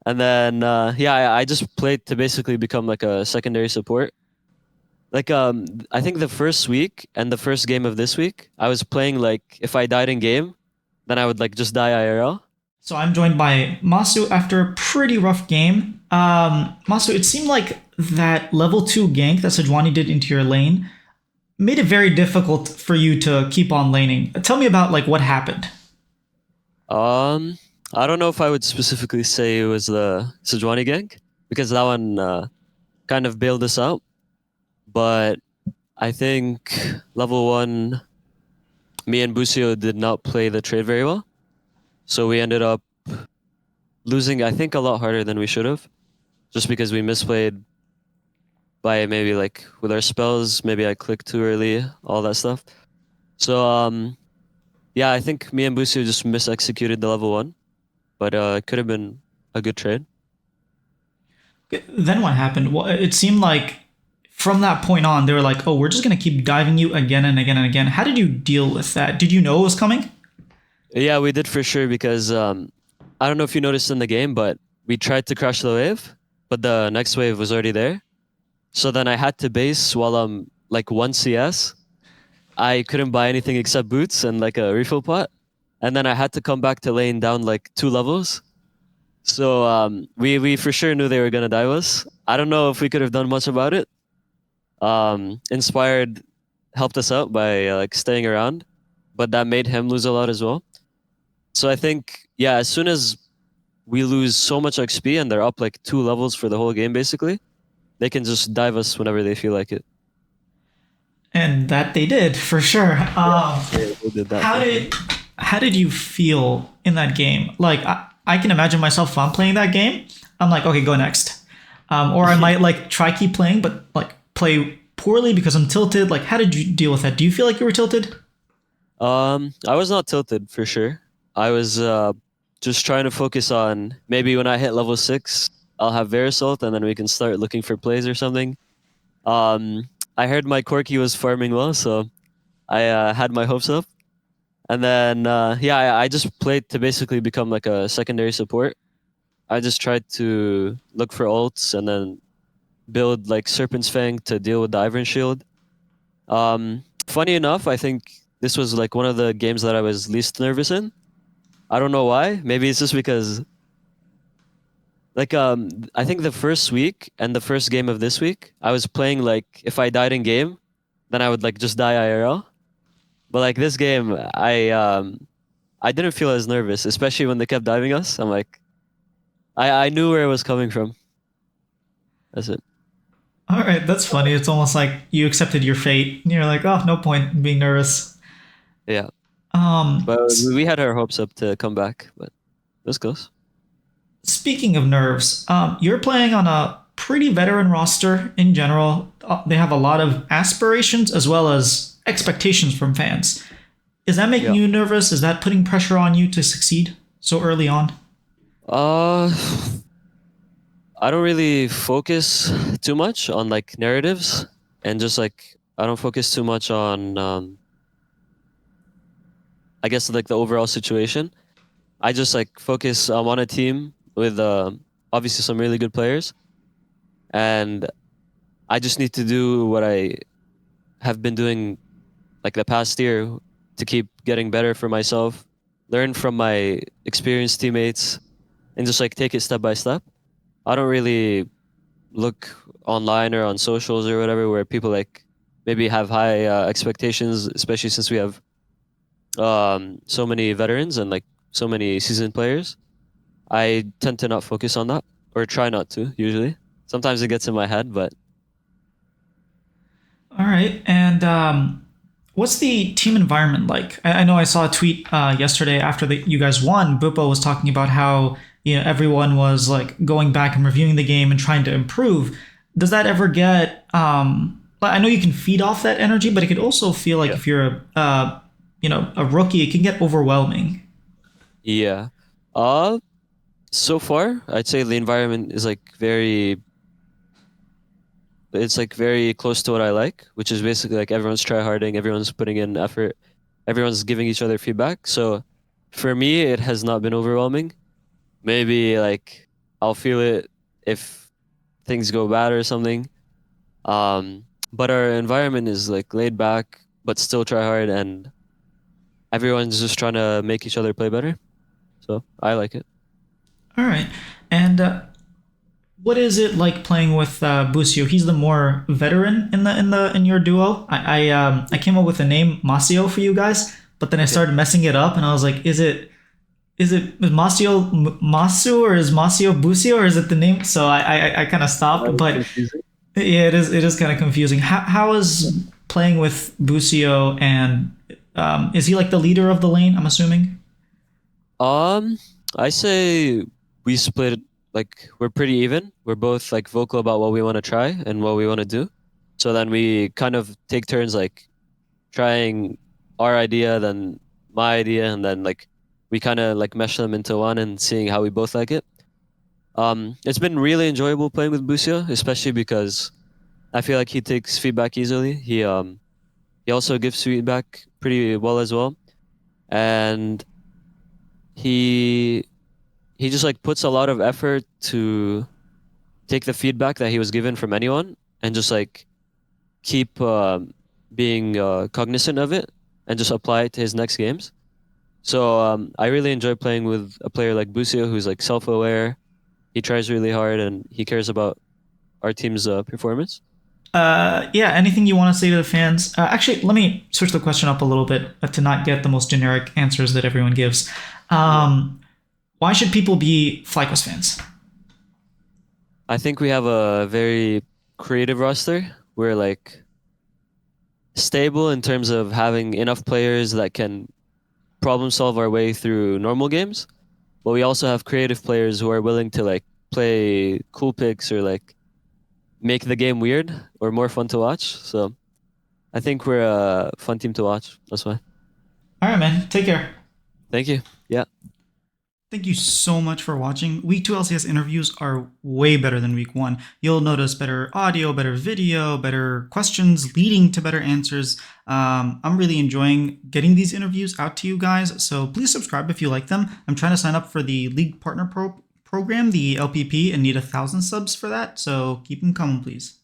And then yeah, I just played to basically become like a secondary support. Like I think the first week and the first game of this week, I was playing like if I died in game, then I would like just die IRL. So I'm joined by Massu after a pretty rough game. Massu, it seemed like that level 2 gank that Sejuani did into your lane made it very difficult for you to keep on laning. Tell me about like what happened. Um, I don't know if I would specifically say it was the Sejuani gank because that one kind of bailed us out. But I think level one, me and Busio did not play the trade very well. So we ended up losing, I think, a lot harder than we should have, just because we misplayed by maybe like with our spells, maybe I clicked too early, all that stuff. So yeah, I think me and Busio just misexecuted the level one, but it could have been a good trade. Then what happened? Well, it seemed like from that point on, they were like, oh, we're just going to keep diving you again and again and again. How did you deal with that? Did you know it was coming? Yeah, we did for sure because I don't know if you noticed in the game, but we tried to crash the wave, but the next wave was already there. So then I had to base while I'm like 1 CS. I couldn't buy anything except boots and like a refill pot. And then I had to come back to lane down like 2 levels. So we for sure knew they were gonna die us. I don't know if we could have done much about it. Inspired helped us out by like staying around, but that made him lose a lot as well. So I think yeah, as soon as we lose so much XP and they're up like 2 levels for the whole game basically, they can just dive us whenever they feel like it. And that they did for sure. Yeah, they did that How for sure. did how did you feel in that game? Like I can imagine myself if I'm playing that game. I'm like, okay, go next. Or I might like try keep playing, but like play poorly because I'm tilted. Like, how did you deal with that? Do you feel like you were tilted? I was not tilted for sure. I was just trying to focus on maybe when I hit level 6, I'll have Verisalt and then we can start looking for plays or something. Um, I heard my Corki was farming well, so I had my hopes up. And then yeah, I just played to basically become like a secondary support. I just tried to look for ults and then build like Serpent's Fang to deal with the Iron Shield. Funny enough, I think this was like one of the games that I was least nervous in. I don't know why. Maybe it's just because like I think the first week and the first game of this week, I was playing like if I died in game, then I would like just die IRL. But like this game, I didn't feel as nervous, especially when they kept diving us. I'm like I knew where it was coming from. That's it. All right, that's funny. It's almost like you accepted your fate. And you're like, oh, no point in being nervous. Yeah. Um, But we had our hopes up to come back, but it was close. Speaking of nerves, you're playing on a pretty veteran roster in general. They have a lot of aspirations as well as expectations from fans. Is that making Yeah. you nervous? Is that putting pressure on you to succeed so early on? Uh, I don't really focus too much on like narratives and just like I don't focus too much on I guess like the overall situation. I just like focus on a team with obviously some really good players and I just need to do what I have been doing like the past year to keep getting better for myself, learn from my experienced teammates and just like take it step by step. I don't really look online or on socials or whatever where people like maybe have high expectations, especially since we have so many veterans and like so many seasoned players. I tend to not focus on that or try not to usually. Sometimes it gets in my head, but All right, and what's the team environment like? I know I saw a tweet yesterday after you guys won. Bupo was talking about how everyone was like going back and reviewing the game and trying to improve. Does that ever get? I know you can feed off that energy, but it could also feel like yeah. if you're a rookie, it can get overwhelming. Yeah. So far, I'd say the environment is like it's like very close to what I like, which is basically like everyone's tryharding, everyone's putting in effort, everyone's giving each other feedback. So for me, it has not been overwhelming. Maybe like I'll feel it if things go bad or something. But our environment is like laid back, but still try hard, and everyone's just trying to make each other play better. So I like it. All right. And what is it like playing with Busio? He's the more veteran in your duo. I came up with the name Masio for you guys, but then I Okay. started messing it up, and I was like, is Masio Massu or is Masio Busio or is it the name? So I kind of That stopped, was but confusing. yeah, it is kind of confusing. How is playing with Busio, and is he like the leader of the lane? I'm assuming. Um, I say we split it, like we're pretty even. We're both like vocal about what we want to try and what we want to do. So then we kind of take turns like trying our idea, then my idea, and then like we kind of like mesh them into one and seeing how we both like it. It's been really enjoyable playing with Busio, especially because I feel like he takes feedback easily. He also gives feedback pretty well as well. And he he just like puts a lot of effort to take the feedback that he was given from anyone and just like keep being cognizant of it and just apply it to his next games. So I really enjoy playing with a player like Busio who's like self-aware. He tries really hard and he cares about our team's performance. Yeah, anything you want to say to the fans? Actually, let me switch the question up a little bit to not get the most generic answers that everyone gives. Yeah. Why should people be FlyQuest fans? I think we have a very creative roster. We're like stable in terms of having enough players that can problem solve our way through normal games, but we also have creative players who are willing to like play cool picks or like make the game weird or more fun to watch. So I think we're a fun team to watch. That's why. All right, man. Take care. Thank you. Yeah. Thank you so much for watching. Week 2 LCS interviews are way better than week 1. You'll notice better audio, better video, better questions leading to better answers. I'm really enjoying getting these interviews out to you guys, so please subscribe if you like them. I'm trying to sign up for the League Partner Program, the LPP, and need 1,000 subs for that, so keep them coming, please.